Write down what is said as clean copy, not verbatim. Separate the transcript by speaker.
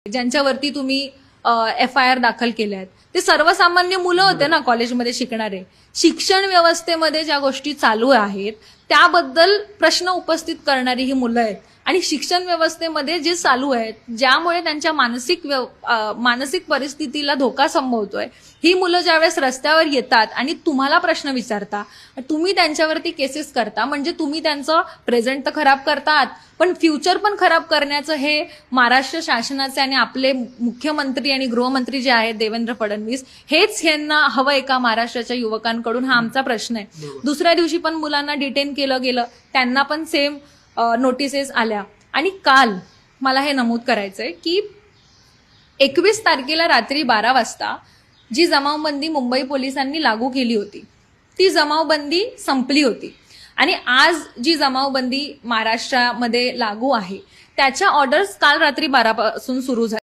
Speaker 1: ज्यांच्यावरती तुम्ही FIR दाखल केल्या आहेत ते सर्वसामान्य मुलं होते ना कॉलेजमध्ये शिकणारे. शिक्षण व्यवस्थेमध्ये ज्या गोष्टी चालू आहेत त्याबद्दल प्रश्न उपस्थित करणारी ही मुलं आहेत आणि शिक्षण व्यवस्थेमध्ये जे चालू आहे ज्यामुळे त्यांच्या मानसिक परिस्थितीला धोका संभवतोय, ही मुलं ज्यावेळेस रस्त्यावर येतात आणि तुम्हाला प्रश्न विचारता, तुम्ही त्यांच्यावरती केसेस करता, म्हणजे तुम्ही त्यांचं प्रेझेंट तर खराब करतात पण फ्युचर पण खराब करण्याचं हे महाराष्ट्र शासनाचे आणि आपले मुख्यमंत्री आणि गृहमंत्री जे आहेत देवेंद्र फडणवीस, हेच यांना हवं एका महाराष्ट्राच्या युवकांकडून. हा आमचा प्रश्न आहे. दुसऱ्या दिवशी पण मुलांना डिटेन केलं गेलं, त्यांना पण सेम नोटिसेस आल्या. आणि काल मला हे नमूद करायचंय की 21 तारखेला रात्री 12 वाजता जी जमावबंदी मुंबई पोलिसांनी लागू केली होती ती जमावबंदी संपली होती आणि आज जी जमावबंदी महाराष्ट्रामध्ये लागू आहे त्याच्या ऑर्डर्स काल रात्री 12 पासून सुरू झाल्या.